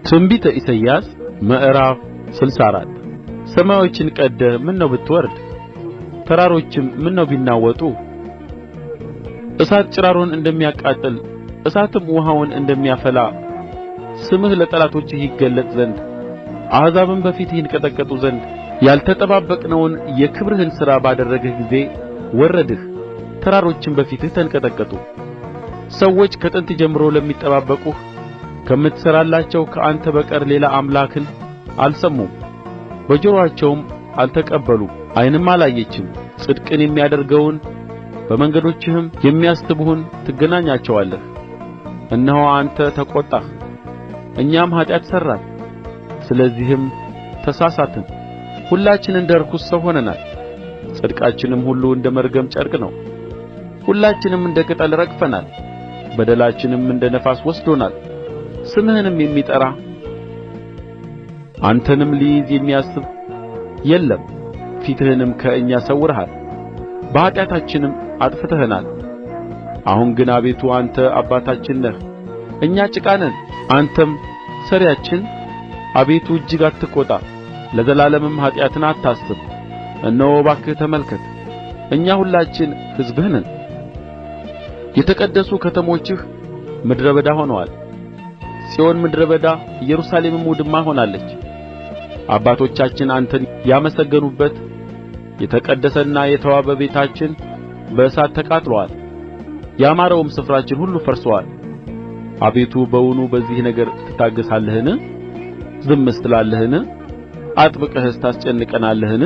ትንቢተ ኢሳይያስ ምዕራፍ 64 ሰማዮችን ቀድደህ ምነው ብትወርድ ተራሮችም ምነው ቢናወጡ እሳት ጭራሮን እንደሚያቃጥል እሳትም ውኃውን እንደሚያፈላ ስምህ ለጠላቶችህ ይገለጥ ዘንድ አሕዛብም በፊትህ ይንቀጠቀጡ ዘንድ ያልተጠባበቅነውን የክብርህን ሥራ ባደረግህ ጊዜ ወረድህ ተራሮችም በፊትህ ተንቀጠቀጡ። ሰዎች ከጥንት ጀምሮ ለሚጠባበቁህ ከምትሠራላቸው ከአንተ በቀር ሌላ አምላክን አልሰሙም፣ በጆሮአቸውም አልተቀበሉም፣ ዓይንም አላየችም። ጽድቅን የሚያደርገውን በመንገዶችህም የሚያስቡህን ትገናኛቸዋለህ። እነሆ አንተ ተቈጣህ፣ እኛም ኃጢአት ሠራን፣ ስለዚህም ተሳሳትን። ሁላችን እንደ ርኩስ ሰው ሆነናል፣ ጽድቃችንም ሁሉ እንደ መርገም ጨርቅ ነው። ሁላችንም እንደ ቅጠል ረግፈናል፣ በደላችንም እንደ ነፋስ ወስዶናል። ስምህንም የሚጠራ አንተንም ሊይዝ የሚያስብ የለም። ፊትህንም ከእኛ ሰውረሃል፣ በኃጢአታችንም አጥፍተኸናል። አሁን ግን አቤቱ አንተ አባታችን ነህ፣ እኛ ጭቃ ነን፣ አንተም ሠሪያችን። አቤቱ እጅግ አትቈጣ፣ ለዘላለምም ኃጢአትን አታስብ። እነሆ እባክህ ተመልከት፣ እኛ ሁላችን ሕዝብህ ነን። የተቀደሱ ከተሞችህ ምድረ በዳ ሆነዋል። ጽዮን ምድረ በዳ ኢየሩሳሌምም ውድማ ሆናለች። አባቶቻችን አንተን ያመሰገኑበት የተቀደሰና የተዋበ ቤታችን በእሳት ተቃጥሎአል፣ ያማረውም ስፍራችን ሁሉ ፈርሶአል። አቤቱ በውኑ በዚህ ነገር ትታገሣለህን? ዝምስ ትላለህን? አጥብቀህስ ታስጨንቀናለህን?